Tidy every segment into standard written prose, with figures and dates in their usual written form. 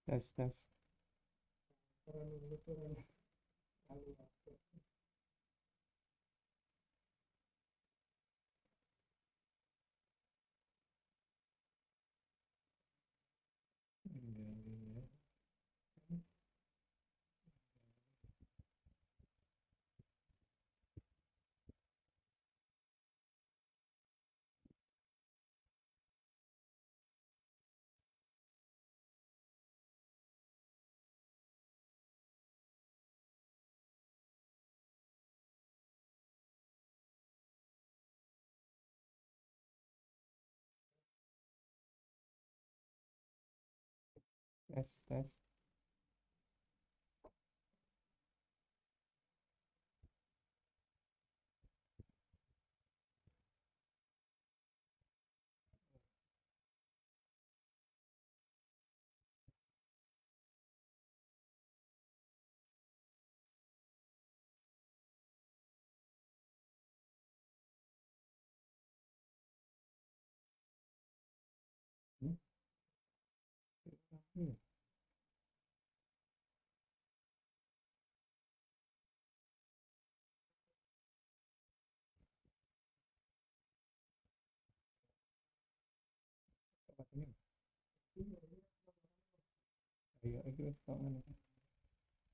Tes, tes. Turun dulu, turun. Lalu waktu. Iya, iya. Tes, tes. Hmm? Hmm. Apa ini? Ayo, iki wis tok ngono.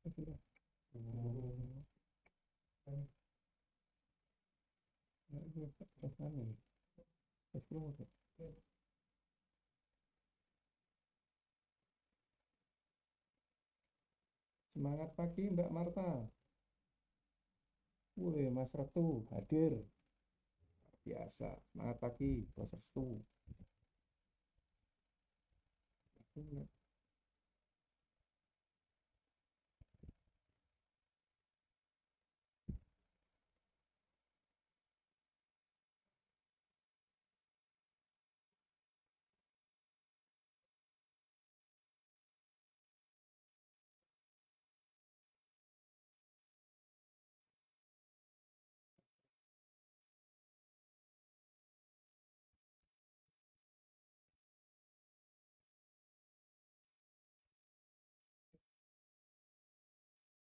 Wis udah. Oh. Ya, iki wis tok terus anu. Wis krungu tuh. Semangat pagi Mbak Marta. Wih, Mas Restu hadir. Biasa. Semangat pagi, Bos Restu.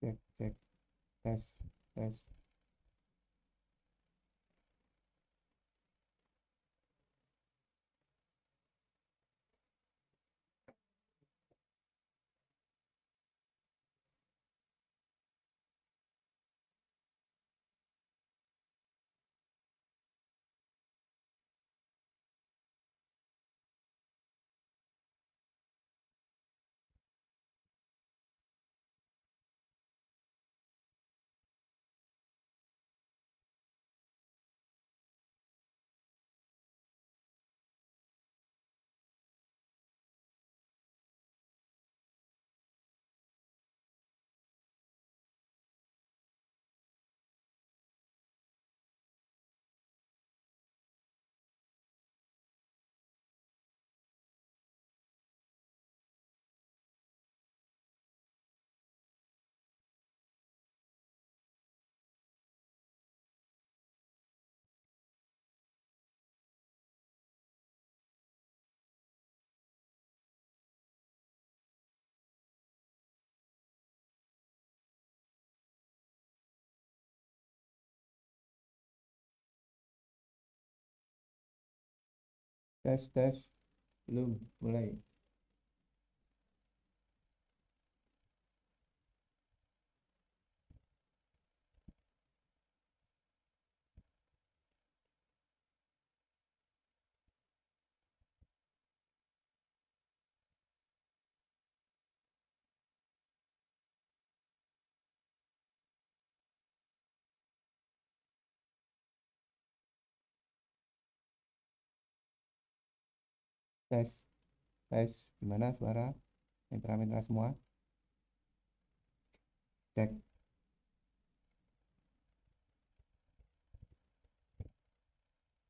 Cek, cek. Tes, tes. Tes, tes. Belum, mulai. Tes, tes. Gimana suara? Mitra-mitra semua? Cek.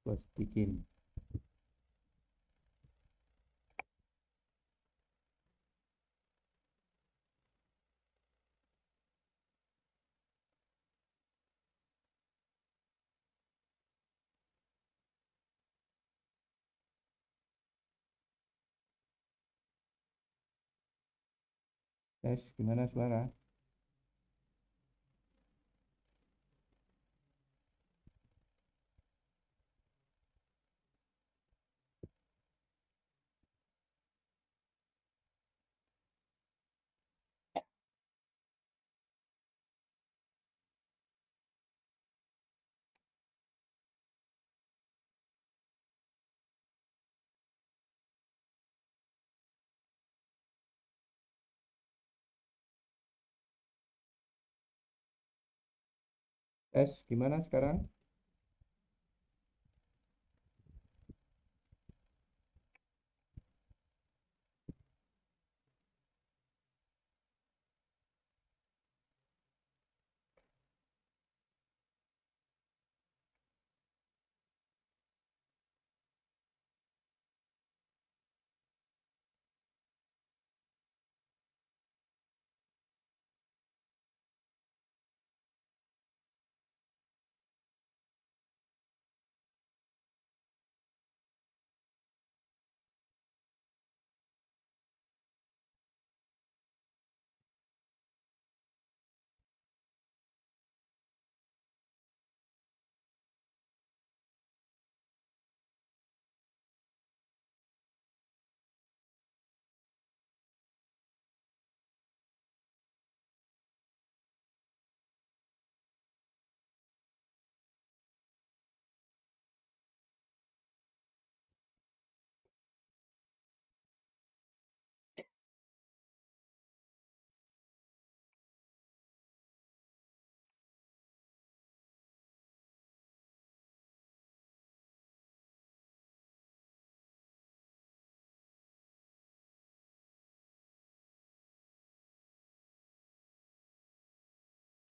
Bos bikin. Tes, gimana suara? Tes, gimana sekarang?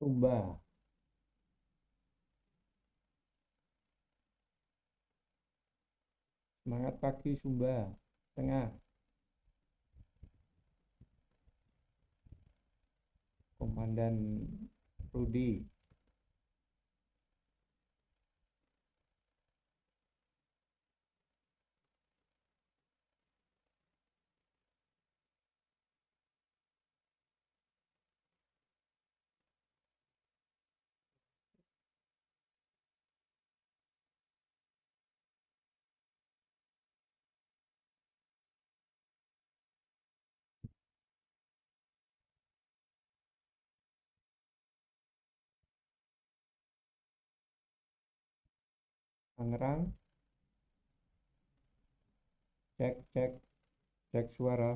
Sumba. Semangat pagi Sumba. Tengah. Komandan Rudi. Tangerang. Cek, cek, cek suara.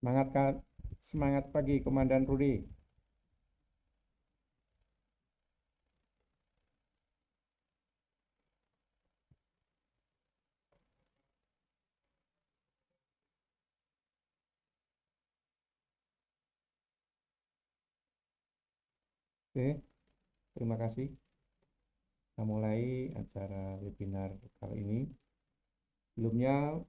Semangat, Kak. Semangat pagi Komandan Rudi. Oke, terima kasih. Kita mulai acara webinar kali ini. Sebelumnya,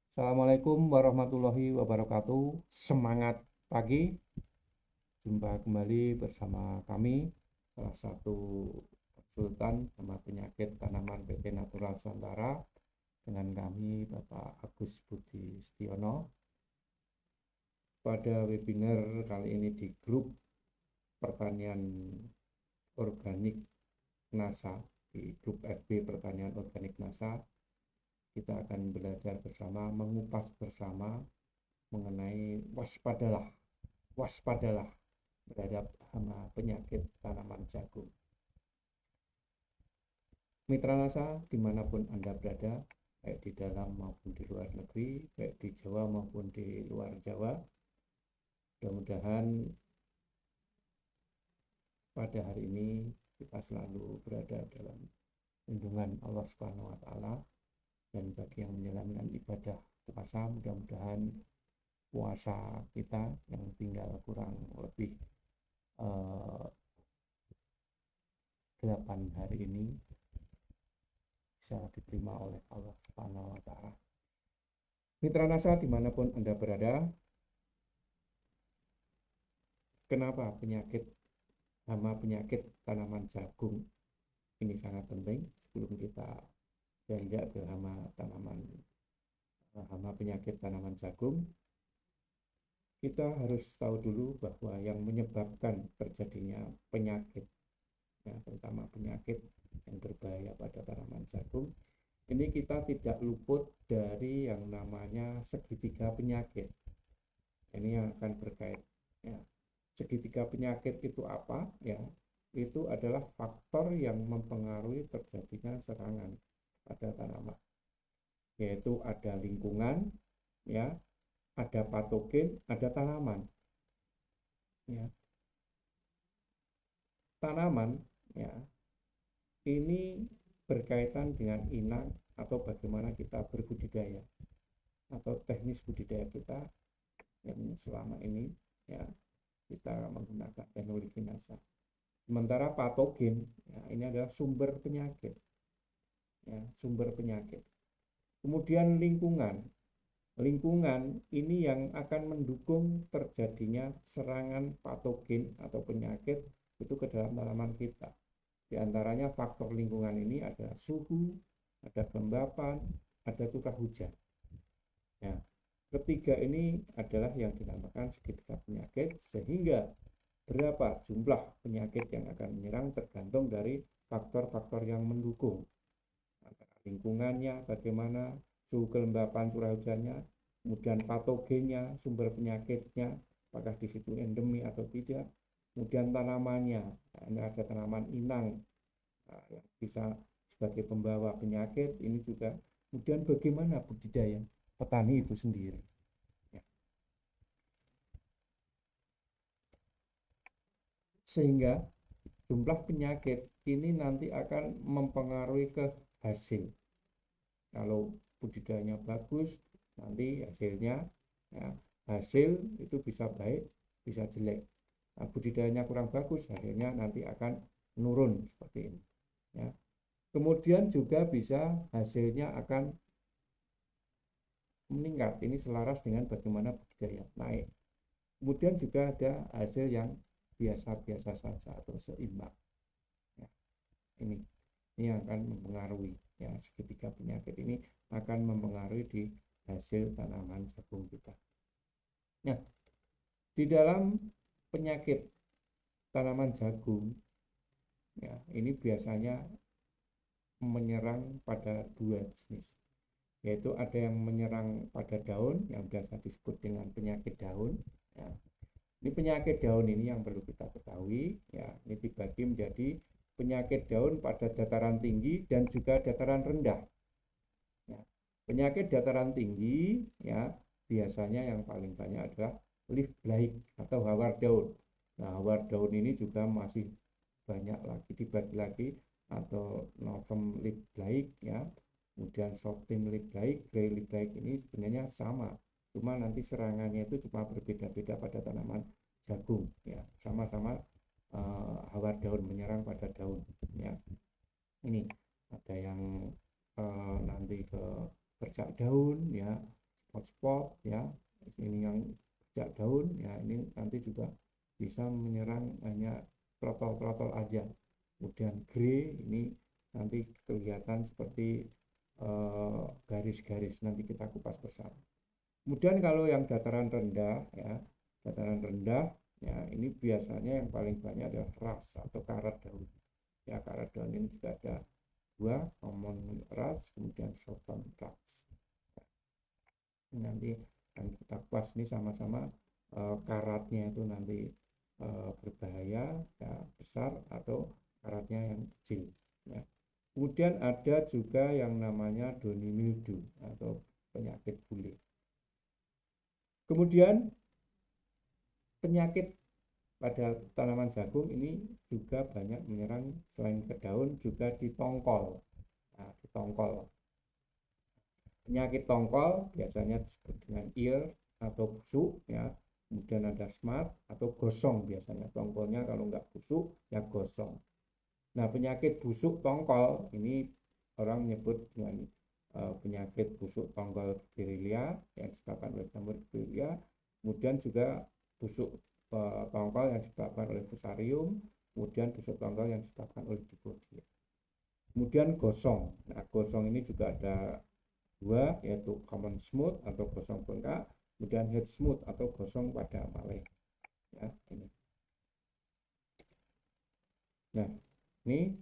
Assalamualaikum warahmatullahi wabarakatuh. Semangat pagi. Jumpa kembali bersama kami, salah satu konsultan sama penyakit tanaman PT Natural Nusantara, dengan kami Bapak Agus Budi Setiono. Pada webinar kali ini di grup pertanian organik NASA, di grup FB pertanian organik NASA, kita akan belajar bersama, mengupas bersama mengenai waspadalah terhadap hama penyakit tanaman jagung. Mitra NASA dimanapun Anda berada, baik di dalam maupun di luar negeri, baik di Jawa maupun di luar Jawa. Mudah-mudahan pada hari ini kita selalu berada dalam lindungan Allah Subhanahu wa taala, dan bagi yang menjalankan ibadah puasa, mudah-mudahan puasa kita yang tinggal kurang lebih 8 hari ini bisa diterima oleh Allah Subhanahu wa taala. Mitra Nasa dimanapun Anda berada, kenapa hama penyakit tanaman jagung ini sangat penting? Sebelum kita beranjak ke hama penyakit tanaman jagung, kita harus tahu dulu bahwa yang menyebabkan terjadinya penyakit, ya, terutama penyakit yang berbahaya pada tanaman jagung, ini kita tidak luput dari yang namanya segitiga penyakit. Ini yang akan berkait, ya. Segitiga penyakit itu apa? Ya, itu adalah faktor yang mempengaruhi terjadinya serangan pada tanaman, yaitu ada lingkungan, ya, ada patogen, ada tanaman. Ya. Tanaman, ya, ini berkaitan dengan inang atau bagaimana kita berbudidaya atau teknis budidaya kita yang selama ini, ya, kita menggunakan teknologi NASA. Sementara patogen, ya, ini adalah sumber penyakit, ya, sumber penyakit. Kemudian lingkungan ini yang akan mendukung terjadinya serangan patogen atau penyakit itu ke dalam tanaman kita. Di antaranya faktor lingkungan ini ada suhu, ada kelembapan, ada curah hujan. Ya, ketiga ini adalah yang dinamakan segitiga penyakit, sehingga berapa jumlah penyakit yang akan menyerang tergantung dari faktor-faktor yang mendukung. Antara lingkungannya, bagaimana, suhu kelembapan, curah hujannya, kemudian patogennya, sumber penyakitnya, apakah di situ endemi atau tidak, kemudian tanamannya, nah, ini ada tanaman inang, nah, yang bisa sebagai pembawa penyakit ini juga, kemudian bagaimana budidaya petani itu sendiri. Ya. Sehingga jumlah penyakit ini nanti akan mempengaruhi ke hasil. Kalau budidayanya bagus, nanti hasilnya, ya, hasil itu bisa baik, bisa jelek. Nah, budidayanya kurang bagus, hasilnya nanti akan menurun seperti ini. Ya. Kemudian juga bisa hasilnya akan meningkat, ini selaras dengan bagaimana budidaya naik. Kemudian juga ada hasil yang biasa-biasa saja atau seimbang. Ya, ini yang akan mempengaruhi, ya, segitiga penyakit ini akan mempengaruhi di hasil tanaman jagung kita. Nah, di dalam penyakit tanaman jagung, ya, ini biasanya menyerang pada dua jenis, yaitu ada yang menyerang pada daun yang biasa disebut dengan penyakit daun. Ya. Ini penyakit daun ini yang perlu kita ketahui, ya, ini dibagi menjadi penyakit daun pada dataran tinggi dan juga dataran rendah. Ya. Penyakit dataran tinggi, ya, biasanya yang paling banyak adalah leaf blight atau hawar daun. Nah, hawar daun ini juga masih banyak lagi dibagi lagi, atau Northern leaf blight, ya, kemudian Southern leaf blight, Grey leaf blight ini sebenarnya sama, cuma nanti serangannya itu cuma berbeda-beda pada tanaman jagung, ya, sama-sama hawar daun, menyerang pada daun, ya. Ini ada yang nanti ke bercak daun, ya, spot-spot, ya, ini yang bercak daun, ya, ini nanti juga bisa menyerang hanya trotol-trotol aja. Kemudian grey ini nanti kelihatan seperti garis-garis, nanti kita kupas bersama. Kemudian kalau yang dataran rendah, ya, dataran rendah, ya, ini biasanya yang paling banyak adalah ras atau karat daun. Ya, karat daun ini juga ada dua, common ras, kemudian southern ras. Nanti akan kita kupas ini sama-sama, karatnya itu nanti berbahaya, ya, besar, atau karatnya yang kecil, ya. Kemudian ada juga yang namanya downy mildew atau penyakit bule. Kemudian penyakit pada tanaman jagung ini juga banyak menyerang selain ke daun juga di tongkol. Nah, di tongkol. Penyakit tongkol biasanya disebut dengan ear atau busuk ya. Kemudian ada smart atau gosong biasanya. Tongkolnya kalau nggak busuk ya gosong. Nah, penyakit busuk tongkol ini orang menyebut dengan penyakit busuk tongkol Diphtheria yang disebabkan oleh jamur Diphtheria. Kemudian juga busuk tongkol yang disebabkan oleh Fusarium, kemudian busuk tongkol yang disebabkan oleh Dipodia. Kemudian gosong. Nah, gosong ini juga ada dua, yaitu common smooth atau gosong bengkak, kemudian head smooth atau gosong pada maleh. Ya, ini. Nah, ini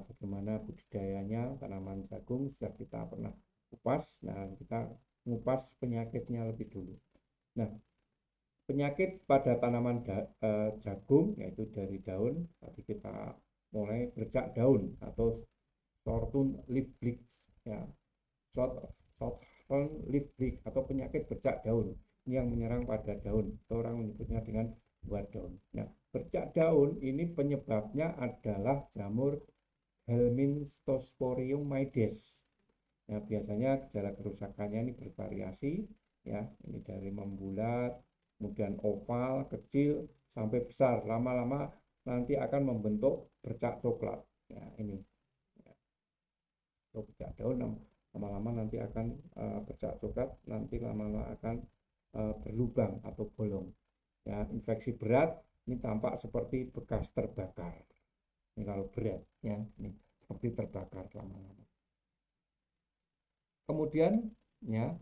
bagaimana budidayanya tanaman jagung sudah kita pernah kupas. Nah, kita mengupas penyakitnya lebih dulu. Nah, penyakit pada tanaman jagung yaitu dari daun, tadi kita mulai bercak daun atau shortun leaf blight ya. Shortun leaf blight atau penyakit bercak daun. Ini yang menyerang pada daun. Atau orang menyebutnya dengan buah daun. Nah, bercak daun ini penyebabnya adalah jamur Helminthosporium maides. Nah, biasanya gejala kerusakannya ini bervariasi ya. Ini dari membulat, kemudian oval, kecil sampai besar. Lama-lama nanti akan membentuk bercak coklat. Ya, ini. Bercak daun lama-lama nanti akan bercak coklat, nanti lama-lama akan berlubang atau bolong. Ya, infeksi berat ini tampak seperti bekas terbakar. Ini kalau berat ya, ini seperti terbakar lama-lama. Kemudian ya,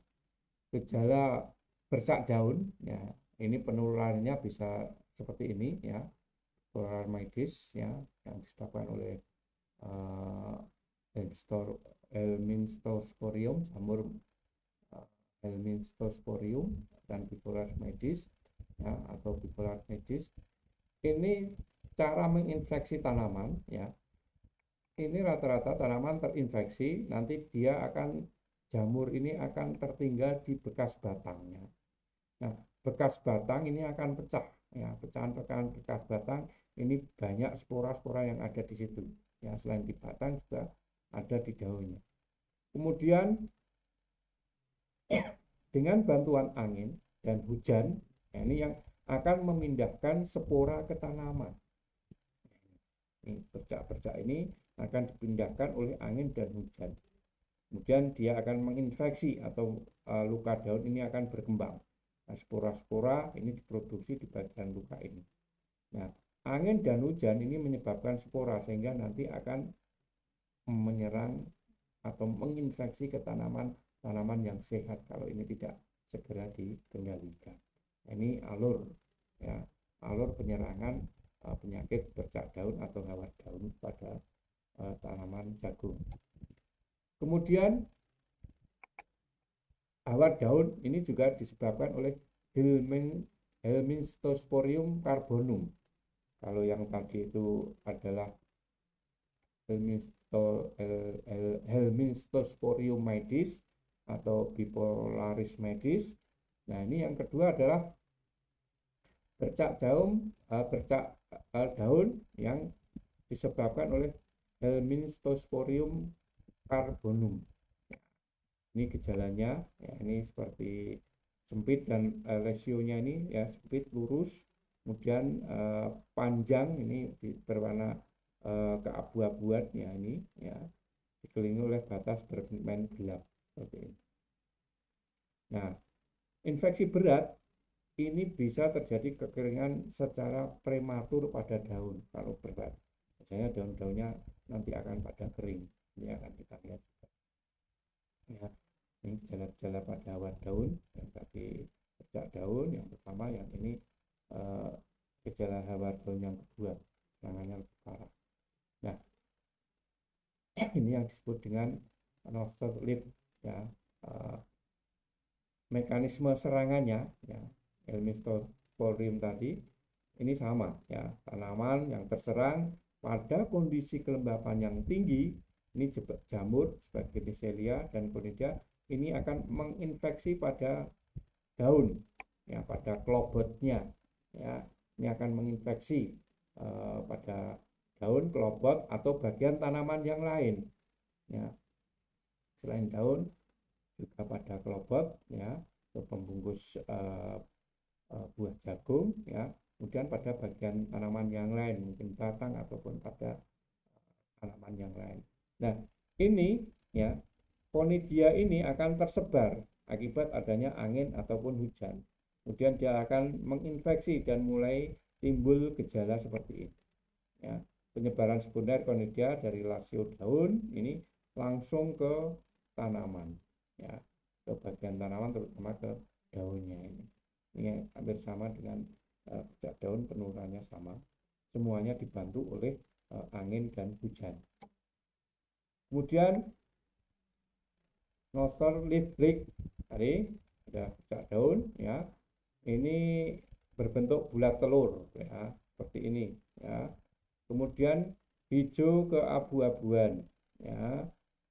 gejala bercak daun ya, ini penularannya bisa seperti ini ya, Polarmaides ya, yang disebabkan oleh Helminthosporium, jamur Helminthosporium dan Polarmaides ya, atau Polarmaides. Ini cara menginfeksi tanaman ya. Ini rata-rata tanaman terinfeksi, nanti dia akan jamur ini akan tertinggal di bekas batangnya. Nah, bekas batang ini akan pecah ya, pecahan-pecahan bekas batang ini banyak spora-spora yang ada di situ. Ya, selain di batang juga ada di daunnya. Kemudian dengan bantuan angin dan hujan, ya, ini yang akan memindahkan spora ke tanaman. Ini bercak-bercak ini akan dipindahkan oleh angin dan hujan. Kemudian dia akan menginfeksi atau luka daun ini akan berkembang. Nah, spora-spora ini diproduksi di bagian luka ini. Nah, angin dan hujan ini menyebabkan spora sehingga nanti akan menyerang atau menginfeksi ke tanaman yang sehat kalau ini tidak segera dikendalikan. Ini alur ya, alur penyerangan penyakit bercak daun atau hawat daun pada tanaman jagung. Kemudian hawat daun ini juga disebabkan oleh Helminthosporium carbonum. Kalau yang tadi itu adalah Helminthosporium maides atau Bipolaris maides. Nah, ini yang kedua adalah bercak daun yang disebabkan oleh Helminthosporium carbonum. Ini gejalanya ya, ini seperti sempit dan lesionya ini ya sempit lurus, kemudian panjang ini berwarna keabu-abuan ya, ini ya dikelilingi oleh batas berpigmen gelap seperti ini. Nah, infeksi berat ini bisa terjadi kekeringan secara prematur pada daun kalau berat. Biasanya daun-daunnya nanti akan pada kering. Ini akan kita lihat. Ya, ini gejala-gejala pada hawat daun yang tadi bercak daun yang pertama, yang ini gejala hawat daun yang kedua, serangannya lebih parah. Nah, ini yang disebut dengan noster leaf ya, mekanisme serangannya ya, Helminthosporium tadi ini sama ya, tanaman yang terserang pada kondisi kelembapan yang tinggi Ini jamur sebagai Neisseria dan Conidia ini akan menginfeksi pada daun, ya, pada klobotnya, ya. Ini akan menginfeksi pada daun, klobot atau bagian tanaman yang lain, ya. Selain daun juga pada klobot, ya, atau pembungkus buah jagung, ya. Kemudian pada bagian tanaman yang lain, mungkin batang ataupun pada tanaman yang lain. Nah, ini, ya, Conidia ini akan tersebar akibat adanya angin ataupun hujan. Kemudian dia akan menginfeksi dan mulai timbul gejala seperti ini, ya. Penyebaran sekunder Conidia dari lasio daun ini langsung ke tanaman, ya, ke bagian tanaman terutama ke daunnya ini. Ini hampir sama dengan bercak daun, penurunannya sama. Semuanya dibantu oleh angin dan hujan. Kemudian noster leaf break, tadi ada bercak daun, ya. Ini berbentuk bulat telur, ya, seperti ini, ya. Kemudian hijau keabu-abuan, ya.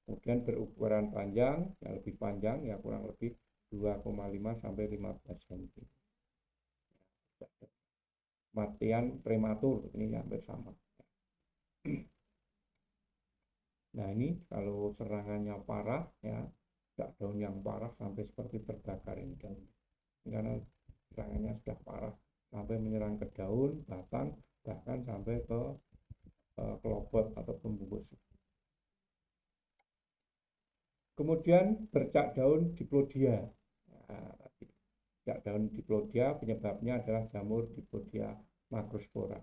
Kemudian berukuran panjang, yang lebih panjang, ya, kurang lebih 2,5 sampai 15 cm. Kematian prematur ini hampir sama. Nah, ini kalau serangannya parah, ya, daun yang parah sampai seperti terbakar ini daun. Karena serangannya sudah parah sampai menyerang ke daun, batang, bahkan sampai ke kelobot atau pembungkus. Kemudian bercak daun diplodia. Nah, bercak daun diplodia penyebabnya adalah jamur Diplodia macrospora.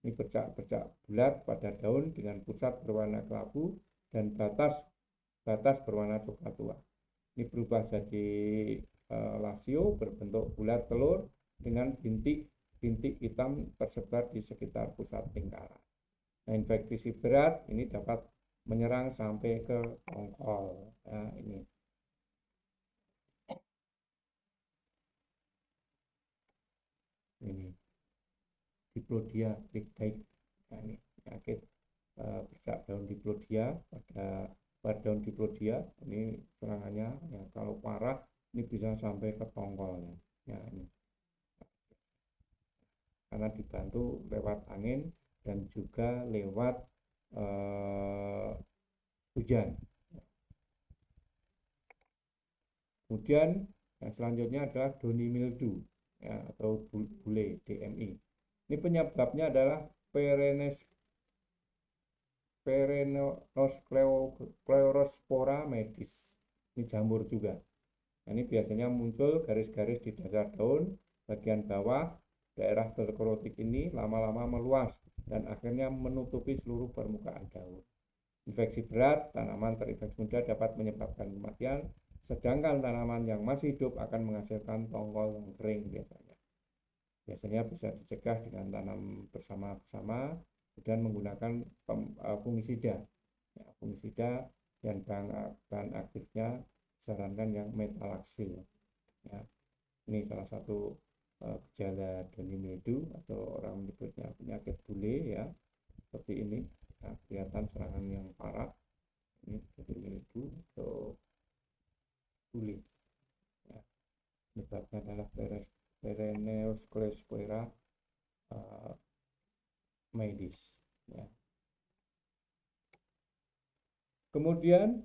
Ini bercak-bercak bulat pada daun dengan pusat berwarna kelabu dan batas berwarna coklat tua. Ini berubah jadi lasio berbentuk bulat telur dengan bintik hitam tersebar di sekitar pusat lingkaran. Nah, infeksi berat ini dapat menyerang sampai ke tongkol. Nah, ini Diplodia rickettsia. Nah, ini penyakit bercak daun Diplodia pada daun Diplodia ini serangannya, ya, kalau parah ini bisa sampai ke tongkolnya, ya, ini karena dibantu lewat angin dan juga lewat hujan. Kemudian yang selanjutnya adalah Downy mildew, ya, atau bule DMI. Ini penyebabnya adalah Perenosclerospora medis. Ini jamur juga. Nah, ini biasanya muncul garis-garis di dasar daun bagian bawah. Daerah velkorotik ini lama-lama meluas dan akhirnya menutupi seluruh permukaan daun. Infeksi berat, tanaman terinfeksi mudah dapat menyebabkan kematian, sedangkan tanaman yang masih hidup akan menghasilkan tongkol yang kering biasanya. Biasanya bisa dicegah dengan tanam bersama-sama dan menggunakan fungisida. Ya, fungisida dan bahan aktifnya disarankan yang metalaxyl. Ya, ini salah satu gejala Downy mildew atau orang menyebutnya penyakit bule, ya, seperti ini. Nah, kelihatan serangan yang parah. Ini Downy mildew atau bule. Ya, penyebabnya adalah Perenosclerospora medis. Ya. Kemudian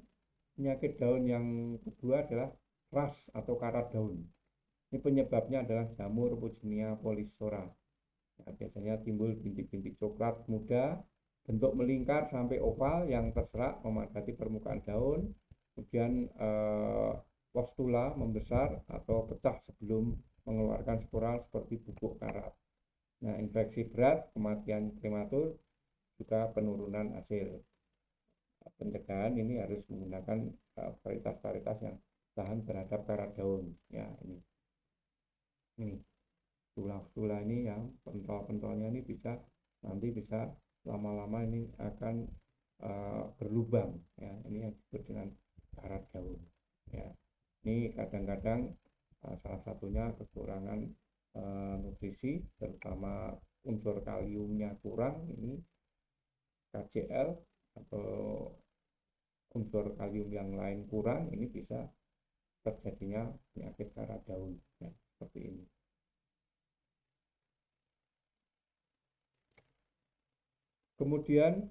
penyakit daun yang kedua adalah ras atau karat daun. Ini penyebabnya adalah jamur Puccinia polyspora. Nah, biasanya timbul bintik-bintik coklat muda, bentuk melingkar sampai oval yang terserak memadati permukaan daun. Kemudian postula membesar atau pecah sebelum mengeluarkan spora seperti bubuk karat. Nah, infeksi berat, kematian prematur, juga penurunan hasil. Pencegahan ini harus menggunakan varietas-varietas yang tahan terhadap karat daun. Ya, ini tulah-tulah ini yang pentol-pentolnya ini nanti bisa lama-lama ini akan berlubang, ya. Ini yang disebut dengan karat daun, ya. Ini kadang-kadang salah satunya kekurangan nutrisi, terutama unsur kaliumnya kurang, ini KCl atau unsur kalium yang lain kurang, ini bisa terjadinya penyakit karah daun ya, seperti ini. Kemudian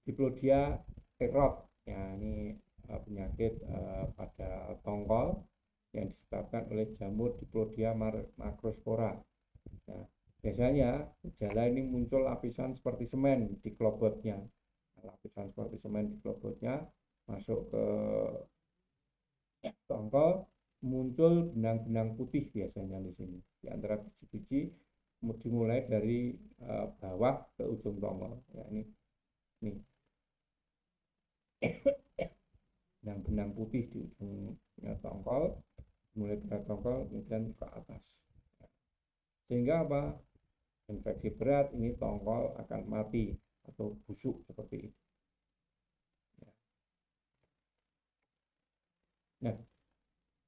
Diplodia erot ya, ini penyakit pada tongkol yang disebabkan oleh jamur Diplodia macrospora. Nah, biasanya gejala ini muncul lapisan seperti semen di klobotnya. Lapisan seperti semen di klobotnya masuk ke tongkol, muncul benang-benang putih biasanya di sini di antara biji-biji, dimulai dari bawah ke ujung tongkol. Ya, ini benang-benang putih di ujungnya tongkol, mulai dari tongkol kemudian ke atas. Sehingga apa? Infeksi berat ini tongkol akan mati atau busuk seperti itu. Nah,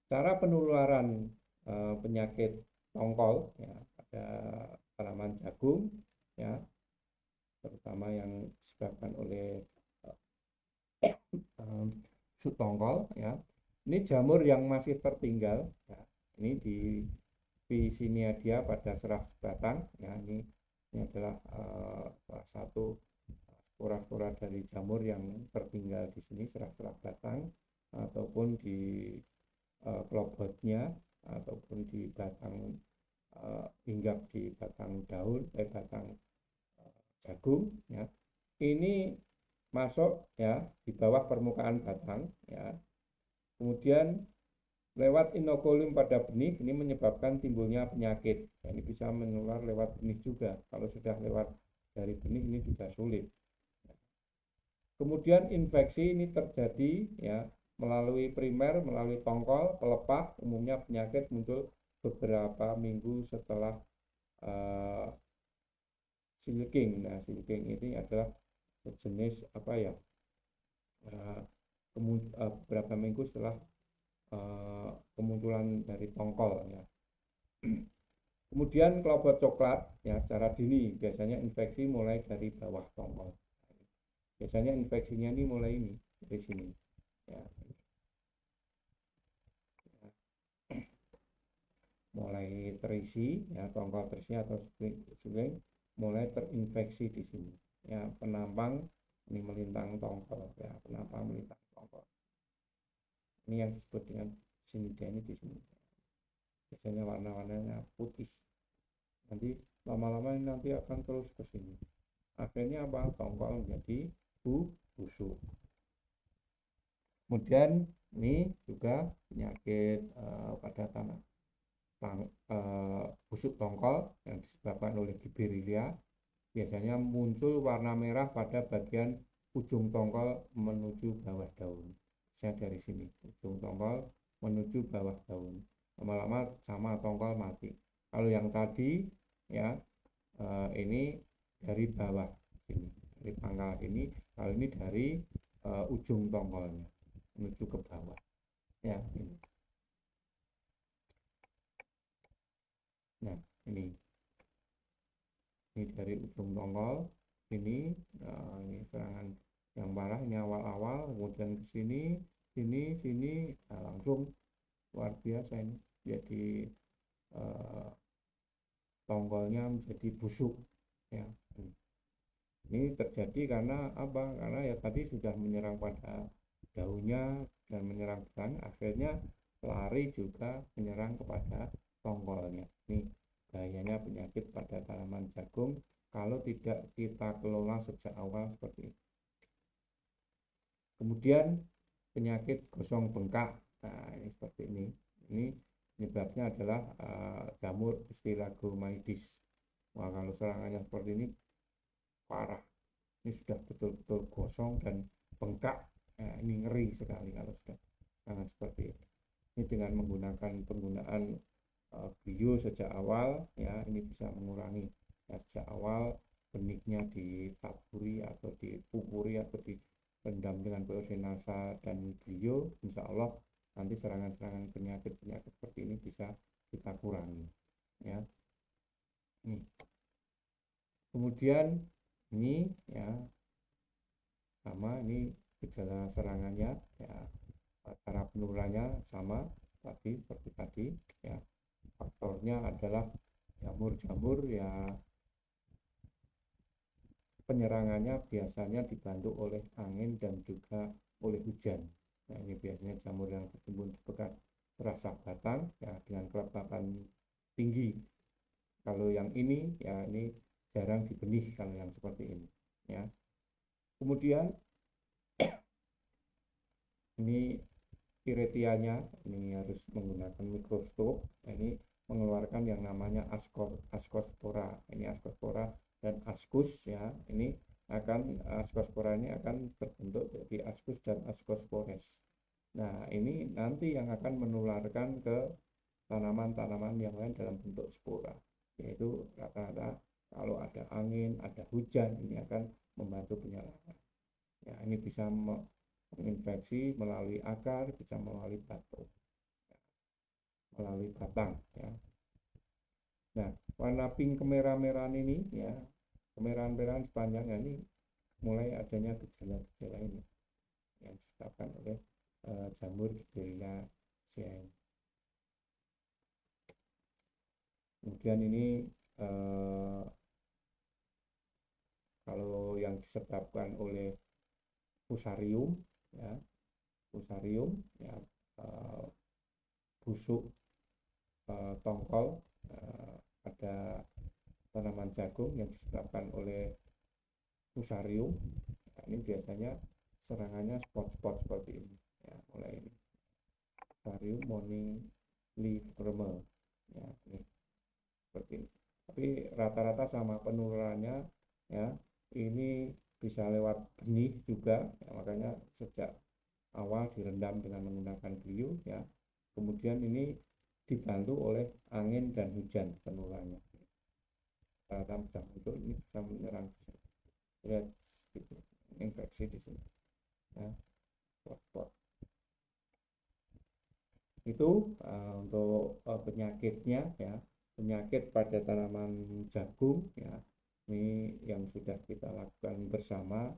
cara penularan penyakit tongkol ya, pada tanaman jagung ya, terutama yang disebabkan oleh busuk tongkol ya. Ini jamur yang masih tertinggal ya. Ini di Viciniadia pada serah sebatang ya, ini adalah salah satu spora-spora dari jamur yang tertinggal di sini, serah-serah batang ataupun di klobotnya ataupun di batang hinggap di batang daun batang jagung ya. Ini masuk ya di bawah permukaan batang ya. Kemudian lewat inokulum pada benih ini menyebabkan timbulnya penyakit. Ya, ini bisa menular lewat benih juga. Kalau sudah lewat dari benih ini juga sulit. Kemudian infeksi ini terjadi ya melalui primer, melalui tongkol, pelepah. Umumnya penyakit muncul beberapa minggu setelah silking. Nah, silking ini adalah jenis apa ya? Beberapa minggu setelah kemunculan dari tongkol ya. Kemudian klobot coklat ya secara dini, biasanya infeksi mulai dari bawah tongkol. Biasanya infeksinya ini mulai ini dari sini ya. Mulai terisi ya, tongkol terisi atau seling mulai terinfeksi di sini ya. Penampang ini melintang tongkol ya, penampang melintang tongkol. Ini yang disebut dengan Cnidaria ini di sini. Biasanya warna-warnanya putih. Nanti lama-lama ini nanti akan terus ke sini. Akhirnya apa? Tongkol menjadi busuk. Kemudian ini juga penyakit pada tanah busuk tongkol yang disebabkan oleh Gibberellia. Biasanya muncul warna merah pada bagian ujung tongkol menuju bawah daun. Saya dari sini, ujung tongkol menuju bawah daun. Lama-lama sama tongkol mati. Kalau yang tadi ya ini dari bawah sini, dari pangkal ini. Kalau ini dari ujung tongkolnya menuju ke bawah. Ya, ini. Nah, ini dari ujung tongkol ini. Nah, ini serangan yang parah ini awal-awal, kemudian ke sini, sini, nah, langsung luar biasa ini. Jadi tongkolnya menjadi busuk ya. Ini terjadi karena apa? Karena ya tadi sudah menyerang pada daunnya dan menyerang batang, akhirnya lari juga menyerang kepada tongkolnya. Ini bahayanya penyakit pada tanaman jagung kalau tidak kita kelola sejak awal seperti itu. Kemudian penyakit gosong bengkak. Nah, ini seperti ini. Ini penyebabnya adalah jamur Stylagomaides. Wah, kalau serangannya seperti ini parah. Ini sudah betul-betul gosong dan bengkak. Nah, ini ngeri sekali kalau sudah serangan seperti ini. Ini dengan menggunakan penggunaan bio sejak awal ya, ini bisa mengurangi ya, sejak awal benihnya ditaburi atau dipupuri atau direndam dengan Biorenasa dan bio, insya Allah nanti serangan-serangan penyakit-penyakit seperti ini bisa kita kurangi ya. Kemudian ini ya sama, ini gejala serangannya ya, cara penularannya sama tadi seperti tadi ya. Faktornya adalah jamur-jamur ya, penyerangannya biasanya dibantu oleh angin dan juga oleh hujan. Nah, ini biasanya jamur yang bertimbun di bekas serasa batang ya, dengan kelembapan tinggi. Kalau yang ini ya, ini jarang dibenih kalau yang seperti ini ya. Kemudian ini piretianya, ini harus menggunakan mikroskop. Nah, ini mengeluarkan yang namanya ascospora. Ini ascospora dan ascus ya. Ini akan ascospora ini akan berbentuk jadi ascus dan ascospores. Nah, ini nanti yang akan menularkan ke tanaman-tanaman yang lain dalam bentuk spora. Yaitu rata-rata kalau ada angin, ada hujan, ini akan membantu penyerangan. Ya, ini bisa menginfeksi melalui akar, bisa melalui batu, melalui batang ya. Nah, warna pink kemerah-merahan ini ya, kemerahan-merahan sepanjangnya ini mulai adanya gejala-gejala ini yang disebabkan oleh jamur Gibberella cyan. Kemudian ini kalau yang disebabkan oleh fusarium ya, fusarium ya, busuk tongkol, ada tanaman jagung yang disebabkan oleh fusarium. Nah, ini biasanya serangannya spot-spot seperti ini ya, mulai ini fusarium moniliforme ya, ini seperti ini. Tapi rata-rata sama penularannya ya, ini bisa lewat benih juga ya, makanya sejak awal direndam dengan menggunakan bio ya. Kemudian ini dibantu oleh angin dan hujan penularannya. Tanam itu ini bisa menyerang, lihat gitu, infeksi di sini ya, spot-spot. Itu untuk penyakitnya ya, penyakit pada tanaman jagung ya, ini yang sudah kita lakukan bersama.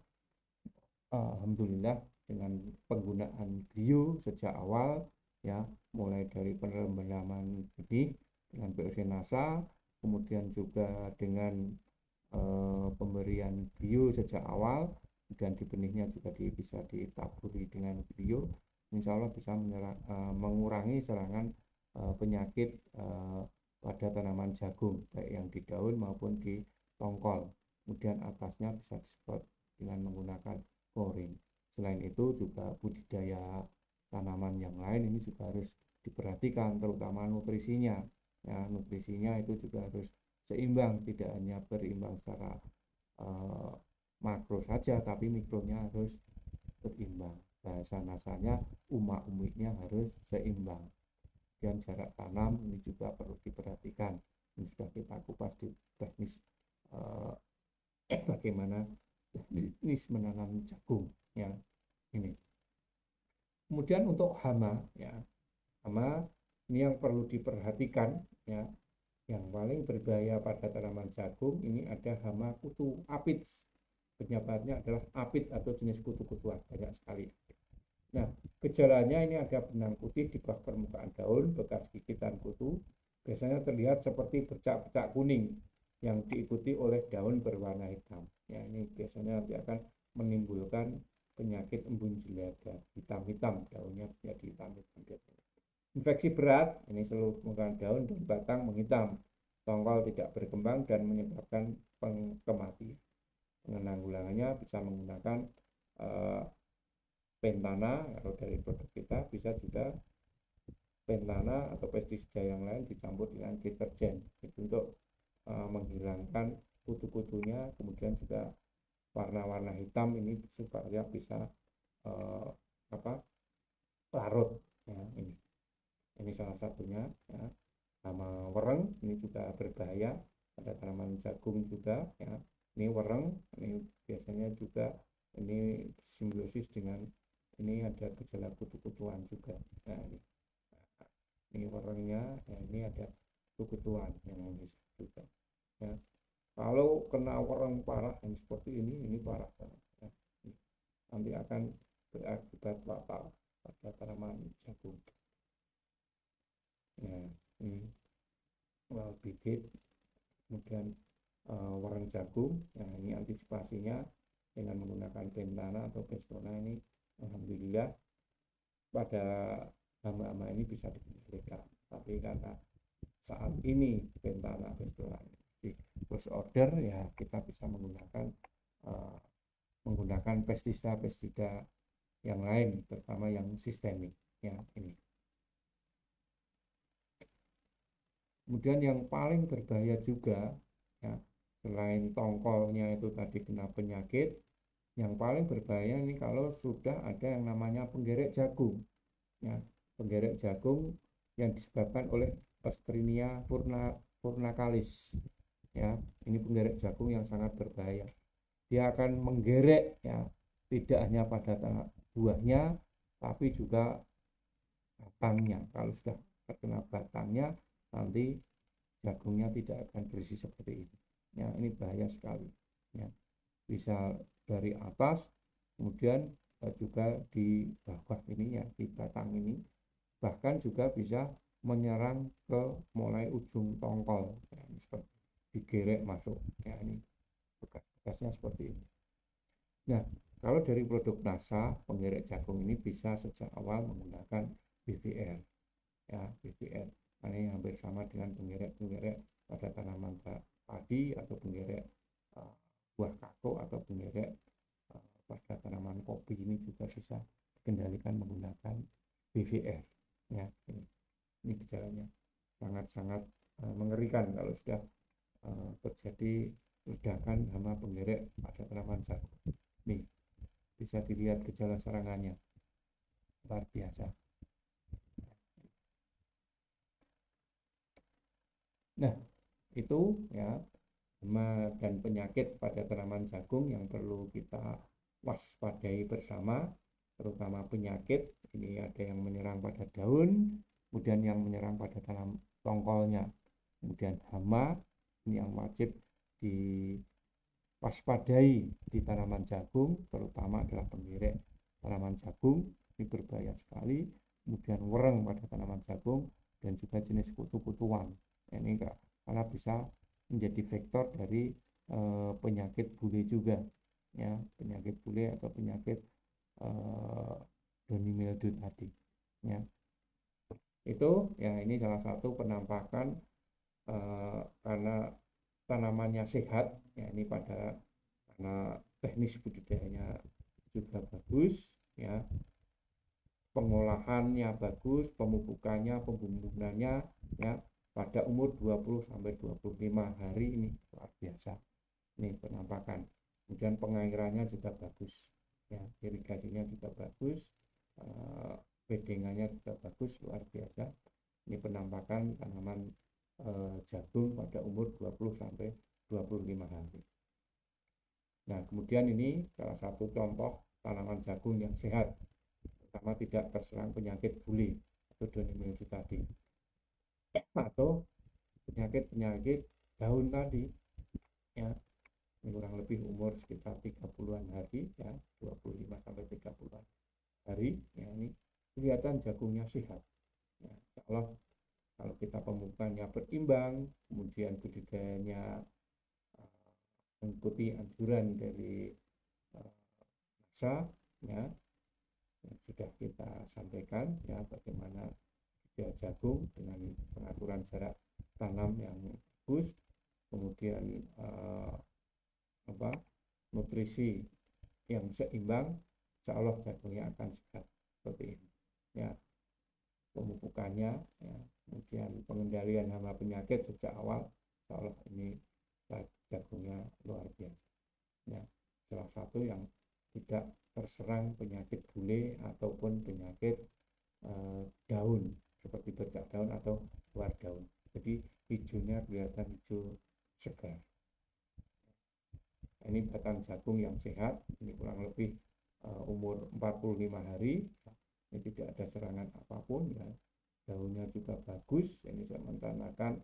Alhamdulillah dengan penggunaan bio sejak awal ya, mulai dari penanaman benih dengan POC NASA, kemudian juga dengan pemberian bio sejak awal, dan di benihnya juga bisa ditaburi dengan bio, insya Allah bisa mengurangi serangan penyakit pada tanaman jagung, baik yang di daun maupun di tongkol. Kemudian atasnya bisa disemprot dengan menggunakan klorin. Selain itu juga budidaya tanaman yang lain ini juga harus diperhatikan, terutama nutrisinya ya, nutrisinya itu juga harus seimbang, tidak hanya berimbang secara makro saja, tapi mikronya harus berimbang. Bahasa nasanya umak-umiknya harus seimbang. Dan jarak tanam ini juga perlu diperhatikan. Ini sudah kita kupas di teknis bagaimana teknis menanam jagung ya ini. Kemudian untuk hama ya, hama ini yang perlu diperhatikan ya. Yang paling berbahaya pada tanaman jagung ini ada hama kutu aphids. Penyebabnya adalah aphid atau jenis kutu-kutuan, banyak sekali. Nah, gejalanya ini ada benang putih di bawah permukaan daun, bekas gigitan kutu, biasanya terlihat seperti bercak-bercak kuning yang diikuti oleh daun berwarna hitam. Ya, ini biasanya nanti akan menimbulkan penyakit embun jelaga, hitam-hitam daunnya jadi hitam-hitam. Infeksi berat, ini seluruh permukaan daun dan batang menghitam, tongkol tidak berkembang dan menyebabkan kematian. Penanggulangannya bisa menggunakan pentana, kalau dari produk kita bisa juga pentana atau pestisida yang lain dicampur dengan deterjen itu untuk menghilangkan kutu-kutunya, kemudian juga warna-warna hitam ini supaya bisa larut ya, ini salah satunya ya. Sama wereng ini juga berbahaya pada tanaman jagung juga ya. Ini wereng ini biasanya juga ini simbiosis dengan ini ada gejala kutu-kutuan juga. Nah, ini werengnya ya, ini ada kutu-kutuan yang bisa juga ya. Kalau kena wereng parah yang seperti ini parah banget ya. nanti akan berakibat fatal pada tanaman jagung. Nah, ini bibit, kemudian warang jagung. Nah, ini antisipasinya dengan menggunakan pentana atau pestona ini, alhamdulillah pada hama-hama ini bisa dikendalikan. Tapi karena saat ini pentana pestona di close order, ya kita bisa menggunakan pestisida yang lain, terutama yang sistemik, ya ini. Kemudian yang paling berbahaya juga, ya, selain tongkolnya itu tadi kena penyakit, yang paling berbahaya ini kalau sudah ada yang namanya penggerek jagung, ya, penggerek jagung yang disebabkan oleh Ostrinia purnacalis, ya, ini penggerek jagung yang sangat berbahaya. Dia akan menggerek, ya, tidak hanya pada buahnya, tapi juga batangnya. Kalau sudah terkena batangnya, nanti jagungnya tidak akan bersih seperti ini. Ya, ini bahaya sekali. Ya, bisa dari atas, kemudian juga di bawah ini, ya, di batang ini, bahkan juga bisa menyerang ke mulai ujung tongkol, ya, ini seperti digerek masuk. Ya, ini bekas-bekasnya seperti ini. Nah, kalau dari produk NASA, penggerek jagung ini bisa sejak awal menggunakan BVR, ya, BVR. Ini hampir sama dengan penggerek pada tanaman padi atau penggerek buah kakao atau penggerek pada tanaman kopi, ini juga bisa dikendalikan menggunakan BVR. Ya, ini gejalanya sangat-sangat mengerikan kalau sudah terjadi ledakan hama penggerek pada tanaman jagung. Nih, bisa dilihat gejala serangannya, luar biasa. Nah, itu ya hama dan penyakit pada tanaman jagung yang perlu kita waspadai bersama, terutama penyakit. Ini ada yang menyerang pada daun, kemudian yang menyerang pada tanam tongkolnya, kemudian hama ini yang wajib diwaspadai di tanaman jagung, terutama adalah penggerek tanaman jagung, ini berbahaya sekali. Kemudian wereng pada tanaman jagung dan juga jenis kutu-kutuan. Ini karena bisa menjadi vektor dari penyakit bule juga, ya, penyakit bule atau penyakit downy mildew tadi, ya. Itu ya, ini salah satu penampakan karena tanamannya sehat, ya, ini karena teknis budidayanya juga bagus, ya, pengolahannya bagus, pemupukannya, pembumbunannya, ya, pada umur 20 sampai 25 hari ini luar biasa. Ini penampakan. Kemudian pengairannya juga bagus, ya, irigasinya juga bagus, bedengannya juga bagus, luar biasa. Ini penampakan tanaman jagung pada umur 20 sampai 25 hari. Nah, kemudian ini salah satu contoh tanaman jagung yang sehat, pertama tidak terserang penyakit bule atau downy mildew tadi, atau penyakit daun tadi, ya, ini kurang lebih umur sekitar 30-an hari, ya, 25 sampai 30-an hari, ya, ini kelihatan jagungnya sehat, ya. Kalau kita pemupukannya berimbang, kemudian budidayanya mengikuti anjuran dari NASA, ya, yang sudah kita sampaikan, ya, bagaimana jagung dengan pengaturan jarak tanam yang bagus, kemudian nutrisi yang seimbang, insya Allah jagungnya akan sehat seperti ini, ya. Pemupukannya, ya, kemudian pengendalian hama penyakit sejak awal, insya Allah ini jagungnya luar biasa, ya. Salah satu yang tidak terserang penyakit bule ataupun penyakit daun seperti bercak daun atau luar daun. Jadi hijaunya kelihatan hijau segar. Ini batang jagung yang sehat, ini kurang lebih umur 45 hari, ini tidak ada serangan apapun, ya. Daunnya juga bagus, ini saya menandakan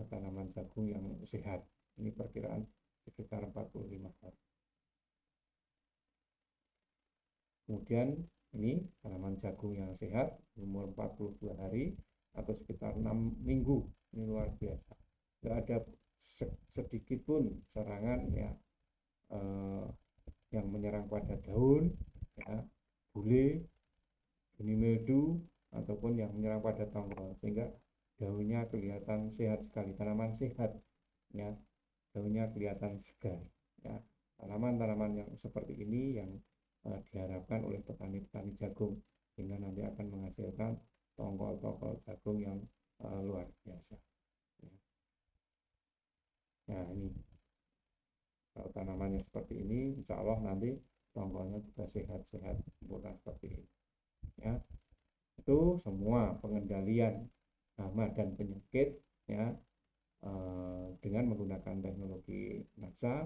tanaman jagung yang sehat. Ini perkiraan sekitar 45 hari. Kemudian ini tanaman jagung yang sehat umur 42 hari atau sekitar 6 minggu. Ini luar biasa. Tidak ada sedikit pun serangan ya yang menyerang pada daun, ya, bule, benih mildew, ataupun yang menyerang pada tongkol, sehingga daunnya kelihatan sehat sekali, tanaman sehat, ya, daunnya kelihatan segar, ya. Tanaman-tanaman yang seperti ini yang diharapkan oleh petani-petani jagung, sehingga nanti akan menghasilkan tongkol-tongkol jagung yang luar biasa, ya. Nah, ini kalau tanamannya seperti ini, insya Allah nanti tongkolnya juga sehat-sehat sempurna seperti ini, ya. Itu semua pengendalian hama dan penyakit, ya, dengan menggunakan teknologi NASA,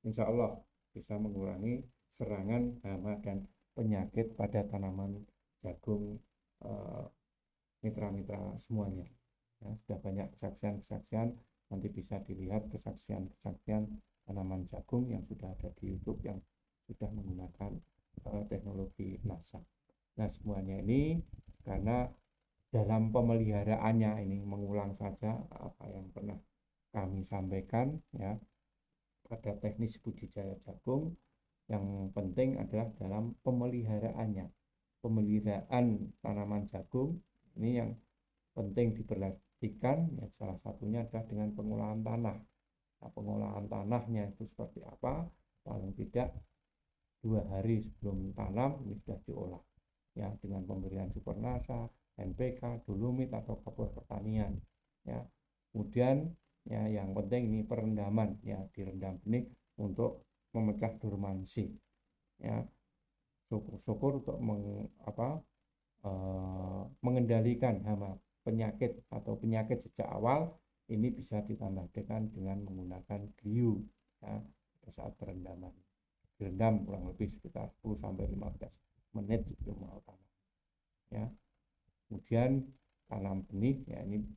insya Allah bisa mengurangi serangan hama dan penyakit pada tanaman jagung mitra-mitra semuanya, ya. Sudah banyak kesaksian-kesaksian, nanti bisa dilihat kesaksian-kesaksian tanaman jagung yang sudah ada di YouTube yang sudah menggunakan teknologi NASA. Nah, semuanya ini karena dalam pemeliharaannya, ini mengulang saja apa yang pernah kami sampaikan, ya, pada teknis budidaya jagung. Yang penting adalah dalam pemeliharaannya, pemeliharaan tanaman jagung ini yang penting diperhatikan, ya, salah satunya adalah dengan pengolahan tanah. Nah, pengolahan tanahnya itu seperti apa? Paling tidak 2 hari sebelum tanam ini sudah diolah, ya, dengan pemberian super NASA, NPK, dolomit atau kapur pertanian, ya. Kemudian, ya, yang penting ini perendaman, ya, direndam benih untuk memecah dormansi, ya. Syukur-syukur untuk mengendalikan hama penyakit atau penyakit sejak awal ini bisa ditambah dengan menggunakan Griu, ya, pada saat perendaman. Direndam kurang lebih sekitar 10 sampai 15 menit sebelum mau tanam, ya. Kemudian tanam benih, ya, ini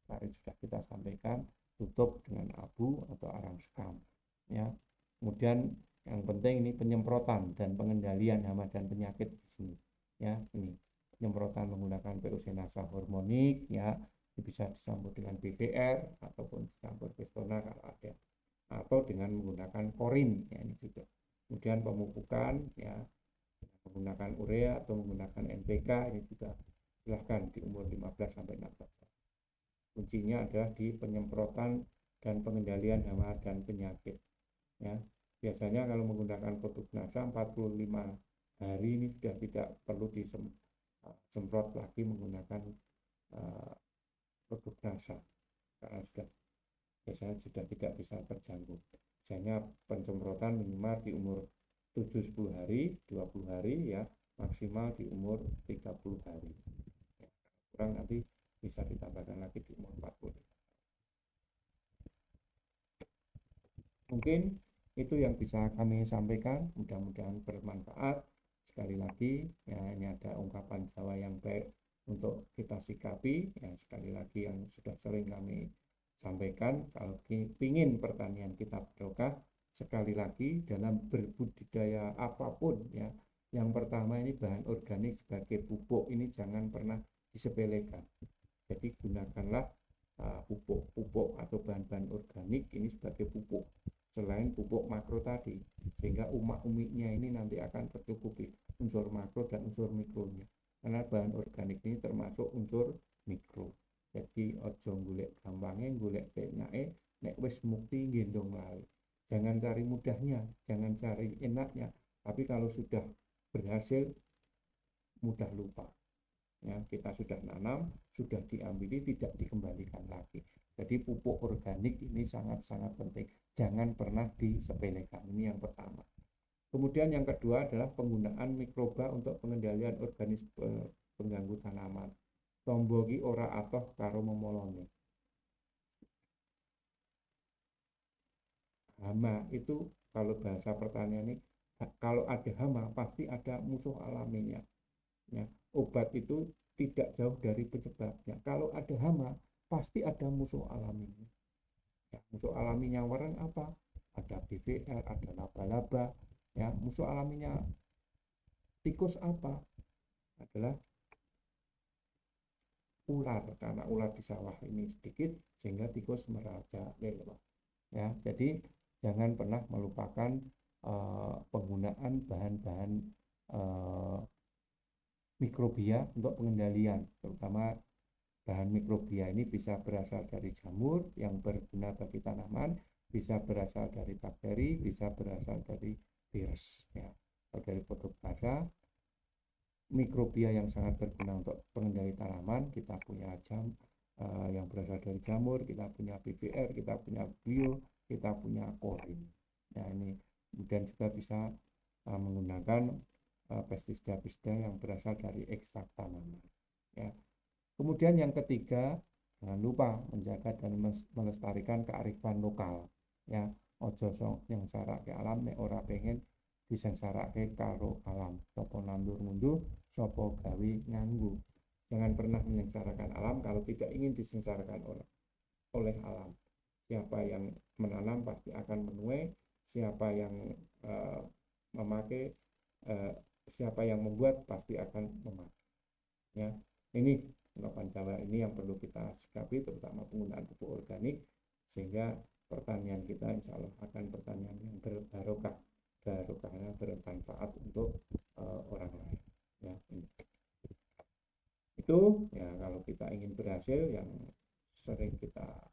tadi sudah kita sampaikan, tutup dengan abu atau arang sekam, ya. Kemudian yang penting ini penyemprotan dan pengendalian hama dan penyakit di sini, ya. Ini penyemprotan menggunakan Peroxenasa hormonik, ya, bisa dicampur dengan BDR ataupun dicampur Pestona kalau ada, atau dengan menggunakan korin, ya, ini juga. Kemudian pemupukan, ya, menggunakan urea atau menggunakan NPK, ini juga silahkan di umur 15 sampai 16 tahun. Kuncinya adalah di penyemprotan dan pengendalian hama dan penyakit, ya. Biasanya kalau menggunakan produk NASA 45 hari ini sudah tidak perlu disemprot lagi menggunakan produk NASA, karena biasanya sudah tidak bisa terjangkau. Biasanya penyemprotan minimal di umur 7-10 hari, 20 hari, ya, maksimal di umur 30 hari, ya, kurang nanti bisa ditambahkan lagi di umur 40. Mungkin itu yang bisa kami sampaikan, mudah-mudahan bermanfaat. Sekali lagi, ya, ini ada ungkapan Jawa yang baik untuk kita sikapi, ya. Sekali lagi yang sudah sering kami sampaikan, kalau ingin pertanian kita barokah, sekali lagi dalam berbudidaya apapun, ya, yang pertama ini bahan organik sebagai pupuk ini jangan pernah disepelekan. Jadi gunakanlah pupuk atau bahan-bahan organik ini sebagai pupuk selain pupuk makro tadi, sehingga umak-umiknya ini nanti akan tercukupi unsur makro dan unsur mikronya, karena bahan organik ini termasuk unsur mikro. Jadi ojo golek gampangnya, golek penake, nek wis mukti gendong lali. Jangan cari mudahnya, jangan cari enaknya, tapi kalau sudah berhasil mudah lupa, ya. Kita sudah nanam, sudah diambil, tidak dikembalikan lagi. Jadi pupuk organik ini sangat-sangat penting, jangan pernah disepelekan. Ini yang pertama. Kemudian yang kedua adalah penggunaan mikroba untuk pengendalian organisme pengganggu tanaman. Tombogi ora atoh karo memolone. Hama itu kalau bahasa pertanian ini, kalau ada hama pasti ada musuh alaminya, ya. Obat itu tidak jauh dari penyebabnya. Kalau ada hama pasti ada musuh alaminya, ya. Musuh alaminya warang apa? Ada BVR, ada laba-laba, ya. Musuh alaminya Tikus apa? Adalah ular, karena ular di sawah ini sedikit sehingga tikus merajalela. Ya, jadi jangan pernah melupakan penggunaan bahan-bahan mikrobia untuk pengendalian, terutama bahan mikrobia ini bisa berasal dari jamur yang berguna bagi tanaman, bisa berasal dari bakteri, bisa berasal dari virus. Ya, kalau dari protoplasma, mikrobia yang sangat berguna untuk pengendali tanaman, kita punya yang berasal dari jamur, kita punya PVR, kita punya bio, kita punya korin. Nah, ini kemudian juga bisa menggunakan pestisida-pestisida yang berasal dari ekstrak tanaman. Ya. Kemudian yang ketiga, jangan lupa menjaga dan melestarikan kearifan lokal. Ya, ojo yang cara ke alam nek ora pengen disengsarake karo alam. Sopo nandur ngunduh, sopo gawe nganggu. Jangan pernah menyengsarakan alam kalau tidak ingin disengsarakan oleh alam. Siapa yang menanam pasti akan menuai, siapa yang memakai, siapa yang membuat pasti akan memakai. Ya, ini ungkapan Jawa ini yang perlu kita sikapi, terutama penggunaan pupuk organik, sehingga pertanian kita insya Allah akan pertanian yang berbarokah, barokahnya bermanfaat untuk orang lain. Ya, ini. Itu ya, kalau kita ingin berhasil, yang sering kita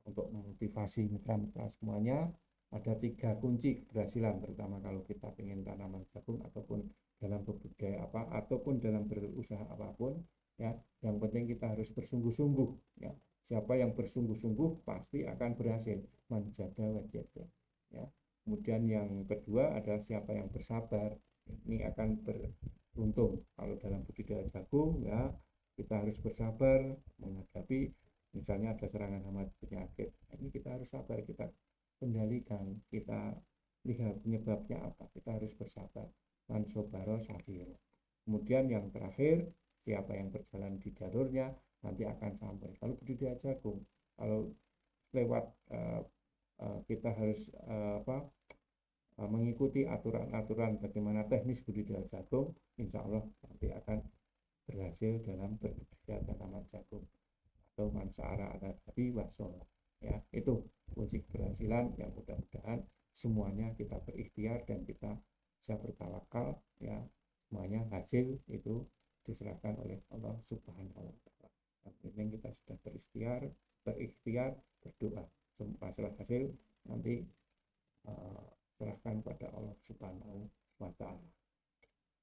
untuk memotivasi mitra-mitra semuanya, ada 3 kunci keberhasilan, terutama kalau kita ingin tanaman jagung ataupun dalam budidaya apa ataupun dalam berusaha apapun. Ya, yang penting kita harus bersungguh-sungguh. Ya, siapa yang bersungguh-sungguh pasti akan berhasil menjaga wajahnya. Ya, kemudian yang kedua adalah siapa yang bersabar, ini akan beruntung. Kalau dalam budidaya jagung, ya kita harus bersabar menghadapi misalnya ada serangan hama penyakit. Ini kita harus sabar, kita kendalikan, kita lihat penyebabnya apa, kita harus bersabar. Mansobaro sabir. Kemudian yang terakhir, siapa yang berjalan di jalurnya nanti akan sampai. Kalau budidaya jagung, kalau lewat kita harus mengikuti aturan-aturan bagaimana teknis budidaya jagung, insya Allah nanti akan berhasil dalam berbudidaya tanaman jagung. Atau mansara ada tapi wasola. Ya, itu kunci keberhasilan yang mudah-mudahan semuanya kita berikhtiar dan kita bisa bertawakal. Ya, semuanya hasil itu diserahkan oleh Allah Subhanahu wa Ta'ala. Yang penting kita sudah berikhtiar, berdoa. Masalah hasil nanti serahkan pada Allah Subhanahu wa Ta'ala.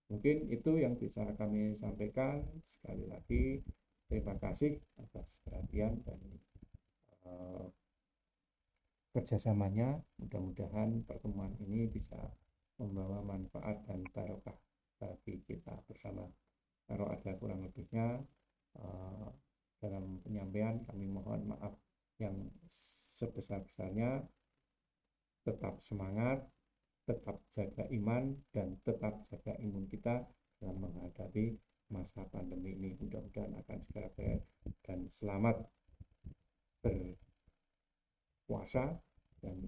Mungkin itu yang bisa kami sampaikan. Sekali lagi terima kasih atas perhatian dan kerjasamanya. Mudah-mudahan pertemuan ini bisa membawa manfaat dan barokah bagi kita bersama. Kalau ada kurang lebihnya dalam penyampaian, kami mohon maaf yang sebesar-besarnya. Tetap semangat, tetap jaga iman, dan tetap jaga imun kita dalam menghadapi masa pandemi ini. Mudah-mudahan akan segera berakhir dan selamat berpuasa, dan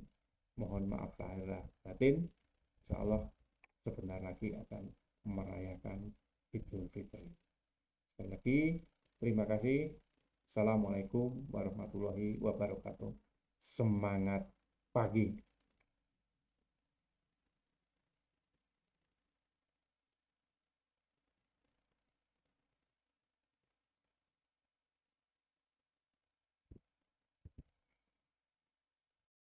mohon maaf lahir batin. Insya Allah sebentar lagi akan merayakan Idul Fitri. Sekali lagi terima kasih. Assalamualaikum warahmatullahi wabarakatuh. Semangat pagi.